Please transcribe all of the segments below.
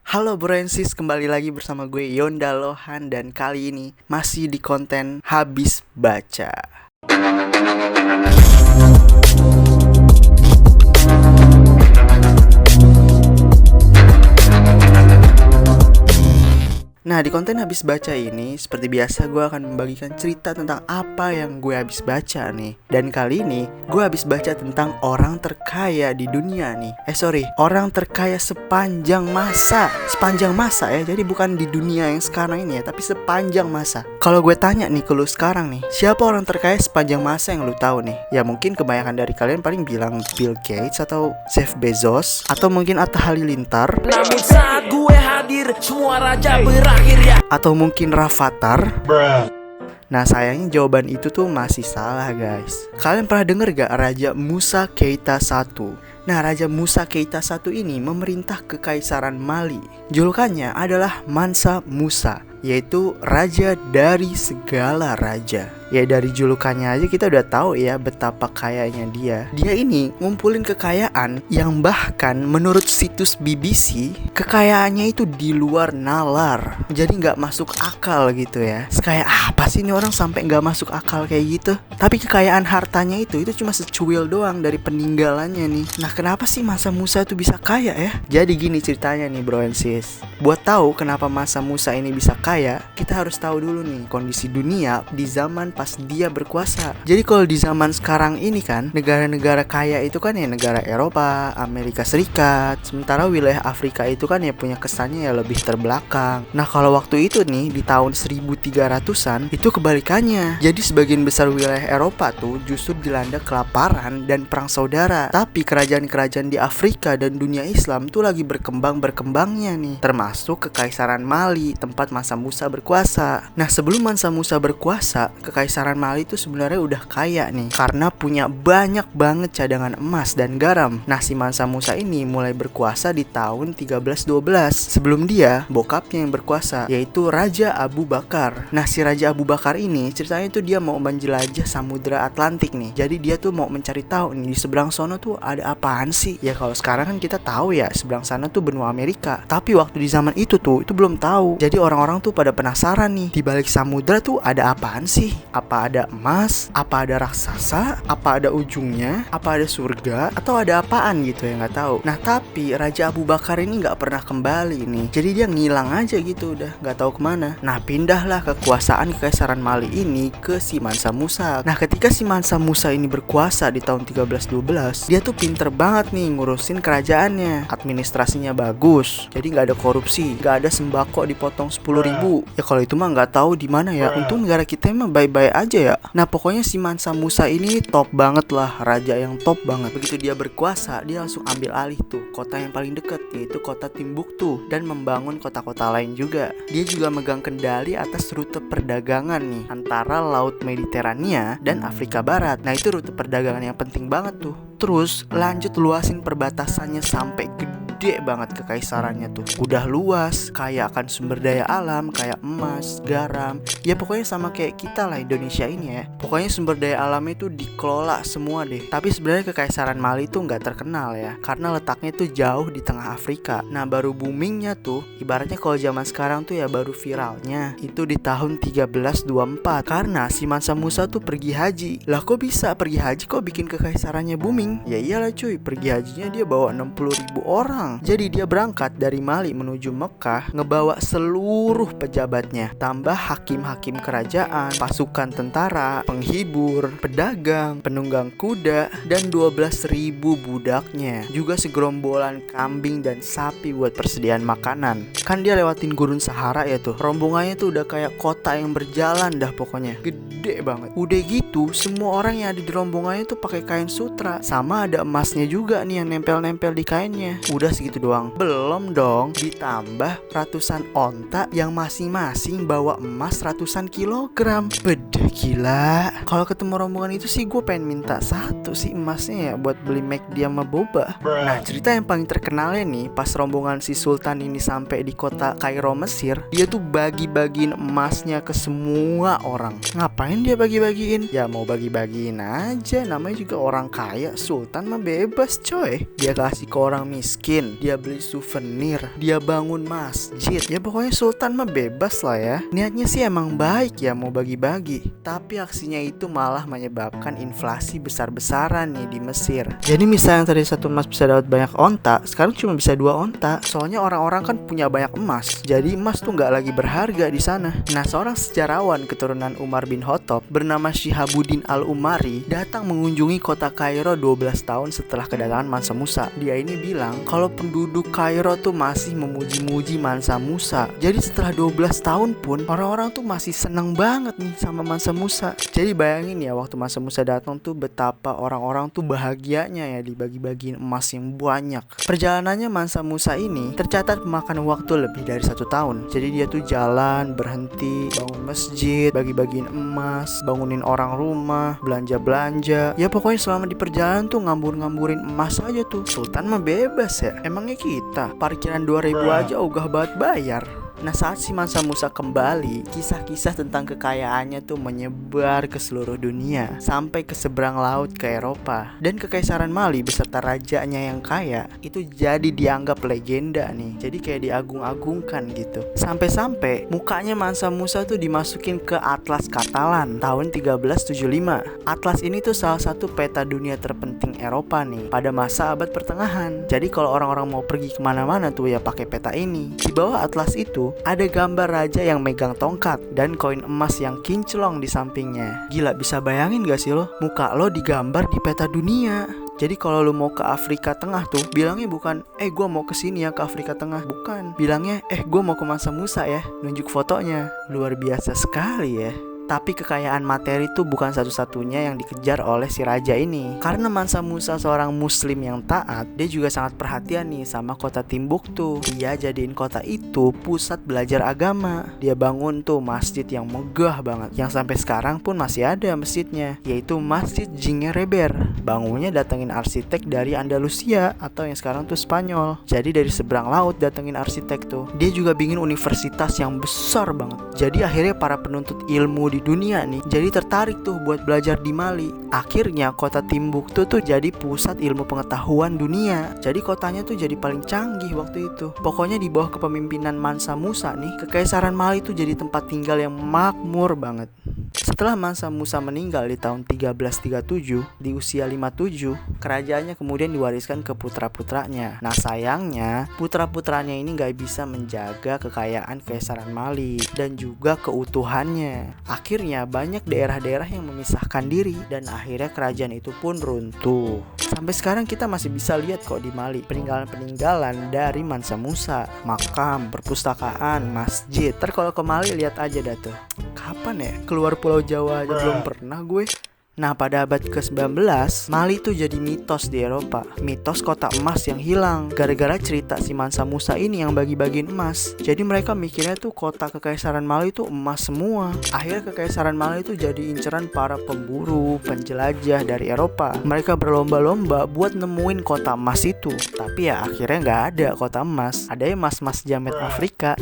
Halo Broensis, kembali lagi bersama gue Yonda Lohan. Dan kali ini masih di konten Habis Baca. Nah, di konten Habis Baca ini, seperti biasa gue akan membagikan cerita tentang apa yang gue habis baca nih. Dan kali ini, gue habis baca tentang orang terkaya di dunia nih. Orang terkaya sepanjang masa. Sepanjang masa ya, jadi bukan di dunia yang sekarang ini ya, tapi sepanjang masa. Kalau gue tanya nih ke lu sekarang nih, siapa orang terkaya sepanjang masa yang lu tahu nih? Ya mungkin kebanyakan dari kalian paling bilang Bill Gates atau Jeff Bezos, atau mungkin Atta Halilintar. Namun saat gue hadir, semua raja berakhir ya. Atau mungkin Rafathar. Nah sayangnya jawaban itu tuh masih salah guys. Kalian pernah denger gak Raja Musa Keita I? Nah Raja Musa Keita I ini memerintah Kekaisaran Mali. Julukannya adalah Mansa Musa, yaitu raja dari segala raja. Ya dari julukannya aja kita udah tahu ya betapa kayanya dia. Dia ini ngumpulin kekayaan yang bahkan menurut situs BBC kekayaannya itu di luar nalar. Jadi nggak masuk akal gitu ya. Kayak apa sih ini orang sampai nggak masuk akal kayak gitu? Tapi kekayaan hartanya itu cuma secuil doang dari peninggalannya nih. Nah kenapa sih Mansa Musa itu bisa kaya ya? Jadi gini ceritanya nih bro and sis. Buat tahu kenapa Mansa Musa ini bisa kaya, kita harus tahu dulu nih kondisi dunia di zaman pas dia berkuasa. Jadi kalau di zaman sekarang ini kan, negara-negara kaya itu kan ya negara Eropa, Amerika Serikat. Sementara wilayah Afrika itu kan ya punya kesannya ya lebih terbelakang. Nah kalau waktu itu nih di tahun 1300-an itu kebalikannya. Jadi sebagian besar wilayah Eropa tuh justru dilanda kelaparan dan perang saudara. Tapi kerajaan-kerajaan di Afrika dan dunia Islam tuh lagi berkembang-berkembangnya nih. Termasuk Kekaisaran Mali, tempat Mansa Musa berkuasa. Nah sebelum Mansa Musa berkuasa, Kekaisaran Mali itu sebenarnya udah kaya nih karena punya banyak banget cadangan emas dan garam. Nah si Mansa Musa ini mulai berkuasa di tahun 1312. Sebelum dia, bokapnya yang berkuasa, yaitu Raja Abu Bakar. Nah si Raja Abu Bakar ini ceritanya tuh dia mau menjelajah Samudra Atlantik nih. Jadi dia tuh mau mencari tahu nih di seberang sono tuh ada apaan sih. Ya kalau sekarang kan kita tahu ya seberang sana tuh benua Amerika. Tapi waktu di zaman itu belum tahu. Jadi orang-orang tuh pada penasaran nih, di balik samudra tuh ada apaan sih? Apa ada emas? Apa ada raksasa? Apa ada ujungnya? Apa ada surga? Atau ada apaan gitu ya nggak tahu. Nah tapi Raja Abu Bakar ini nggak pernah kembali nih. Jadi dia ngilang aja gitu udah nggak tahu kemana. Nah pindahlah kekuasaan Kekaisaran Mali ini ke si Mansa Musa. Nah ketika si Mansa Musa ini berkuasa di tahun 1312, dia tuh pinter banget nih ngurusin kerajaannya. Administrasinya bagus. Jadi nggak ada korupsi, nggak ada sembako dipotong 10.000. Ya kalau itu mah nggak tahu di mana ya. Untung negara kita emang baik-baik aja ya. Nah pokoknya si Mansa Musa ini top banget lah, raja yang top banget. Begitu dia berkuasa, dia langsung ambil alih tuh kota yang paling dekat, yaitu kota Timbuktu, dan membangun kota-kota lain juga. Dia juga megang kendali atas rute perdagangan nih antara Laut Mediterania dan Afrika Barat. Nah itu rute perdagangan yang penting banget tuh. Terus lanjut luasin perbatasannya sampai gede banget kekaisarannya tuh. Udah luas, kaya akan sumber daya alam kayak emas, garam. Ya pokoknya sama kayak kita lah Indonesia ini ya. Pokoknya sumber daya alamnya itu dikelola semua deh. Tapi sebenarnya Kekaisaran Mali itu nggak terkenal ya, karena letaknya tuh jauh di tengah Afrika. Nah baru boomingnya tuh, ibaratnya kalau zaman sekarang tuh ya baru viralnya itu di tahun 1324. Karena si Mansa Musa tuh pergi haji. Lah kok bisa pergi haji kok bikin kekaisarannya booming? Ya iyalah cuy, pergi hajinya dia bawa 60.000 orang. Jadi dia berangkat dari Mali menuju Mekah, ngebawa seluruh pejabatnya, tambah hakim-hakim kerajaan, pasukan tentara, penghibur, pedagang, penunggang kuda, dan 12.000 budaknya. Juga segerombolan kambing dan sapi buat persediaan makanan. Kan dia lewatin gurun Sahara ya tuh. Rombongannya tuh udah kayak kota yang berjalan dah pokoknya. Gede banget. Udah gitu, semua orang yang ada di rombongannya tuh pakai kain sutra. Sama ada emasnya juga nih yang nempel-nempel di kainnya. Udah segitu doang? Belum dong, ditambah ratusan onta yang masing-masing bawa emas ratusan kilogram. Beda gila. Kalau ketemu rombongan itu sih gue pengen minta satu sih emasnya ya buat beli McD sama boba. Nah cerita yang paling terkenalnya nih, pas rombongan si Sultan ini sampai di kota Kairo Mesir, dia tuh bagi-bagiin emasnya ke semua orang. Ngapain ngapain dia bagi-bagiin? Ya mau bagi-bagiin aja, namanya juga orang kaya. Sultan mah bebas coy. Dia kasih ke orang miskin, dia beli souvenir, dia bangun masjid. Ya pokoknya Sultan mah bebas lah ya. Niatnya sih emang baik ya mau bagi-bagi, tapi aksinya itu malah menyebabkan inflasi besar-besaran nih di Mesir. Jadi misalnya yang tadi satu emas bisa dapat banyak onta, sekarang cuma bisa 2 onta. Soalnya orang-orang kan punya banyak emas, jadi emas tuh nggak lagi berharga di sana. Nah, seorang sejarawan keturunan Umar bin Khattab bernama Syihabuddin al-Umari datang mengunjungi kota Kairo 12 tahun setelah kedatangan Mansa Musa. Dia ini bilang kalau penduduk Kairo tuh masih memuji-muji Mansa Musa. Jadi setelah 12 tahun pun orang-orang tuh masih seneng banget nih sama Mansa Musa. Jadi bayangin ya, waktu Mansa Musa datang tuh betapa orang-orang tuh bahagianya ya dibagi-bagiin emas yang banyak. Perjalanannya Mansa Musa ini tercatat memakan waktu lebih dari 1 tahun. Jadi dia tuh jalan, berhenti, bangun masjid, bagi-bagiin emas, bangunin orang rumah, belanja-belanja. Ya pokoknya selama di perjalanan tuh ngambur-ngamburin emas aja tuh. Sultan mah bebas ya. Emangnya kita parkiran 2000 aja ogah banget bayar. Nah, saat si Mansa Musa kembali, kisah-kisah tentang kekayaannya tuh menyebar ke seluruh dunia, sampai ke seberang laut ke Eropa. Dan Kekaisaran Mali beserta rajanya yang kaya itu jadi dianggap legenda nih. Jadi kayak diagung-agungkan gitu. Sampai-sampai mukanya Mansa Musa tuh dimasukin ke Atlas Katalan tahun 1375. Atlas ini tuh salah satu peta dunia terpenting Eropa nih pada masa abad pertengahan. Jadi kalau orang-orang mau pergi kemana-mana tuh ya pakai peta ini. Di bawah atlas itu ada gambar raja yang megang tongkat dan koin emas yang kinclong di sampingnya. Gila, bisa bayangin gak sih lo? Muka lo digambar di peta dunia. Jadi kalau lo mau ke Afrika Tengah tuh bilangnya bukan gue mau kesini ya ke Afrika Tengah. Bukan, bilangnya gue mau ke Mansa Musa ya. Nunjuk fotonya. Luar biasa sekali ya. Tapi kekayaan materi itu bukan satu-satunya yang dikejar oleh si raja ini. Karena Mansa Musa seorang muslim yang taat, dia juga sangat perhatian nih sama kota Timbuktu. Dia jadiin kota itu pusat belajar agama. Dia bangun tuh masjid yang megah banget, yang sampai sekarang pun masih ada masjidnya, yaitu Masjid Gingereber. Bangunnya datengin arsitek dari Andalusia atau yang sekarang tuh Spanyol. Jadi dari seberang laut datengin arsitek tuh. Dia juga bikin universitas yang besar banget. Jadi akhirnya para penuntut ilmu di dunia nih jadi tertarik tuh buat belajar di Mali. Akhirnya kota Timbuktu tuh jadi pusat ilmu pengetahuan dunia. Jadi kotanya tuh jadi paling canggih waktu itu. Pokoknya di bawah kepemimpinan Mansa Musa nih, Kekaisaran Mali tuh jadi tempat tinggal yang makmur banget. Setelah Mansa Musa meninggal di tahun 1337 di usia 57, kerajaannya kemudian diwariskan ke putra-putranya. Nah sayangnya putra-putranya ini gak bisa menjaga kekayaan Kekaisaran Mali dan juga keutuhannya. Akhirnya banyak daerah-daerah yang memisahkan diri dan akhirnya kerajaan itu pun runtuh. Sampai sekarang kita masih bisa lihat kok di Mali peninggalan-peninggalan dari Mansa Musa, makam, perpustakaan, masjid. Ntar kalau ke Mali lihat aja dah tuh. Kapan ya? Keluar Pulau Jawa aja belum pernah gue. Nah pada abad ke-19 Mali tuh jadi mitos di Eropa. Mitos kota emas yang hilang gara-gara cerita si Mansa Musa ini yang bagi-bagiin emas. Jadi mereka mikirnya tuh kota Kekaisaran Mali tuh emas semua. Akhirnya Kekaisaran Mali tuh jadi inceran para pemburu, penjelajah dari Eropa. Mereka berlomba-lomba buat nemuin kota emas itu. Tapi ya akhirnya gak ada kota emas. Ada emas-emas jamet Afrika.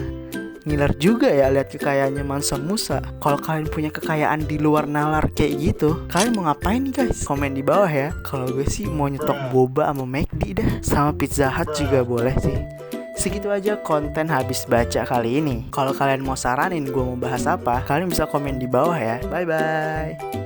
Ngiler juga ya lihat kekayaannya Mansa Musa. Kalau kalian punya kekayaan di luar nalar kayak gitu, kalian mau ngapain nih guys? Komen di bawah ya. Kalau gue sih mau nyetok boba sama McD dah, sama Pizza Hut juga boleh sih. Segitu aja konten habis baca kali ini. Kalau kalian mau saranin gue mau bahas apa, kalian bisa komen di bawah ya. Bye bye.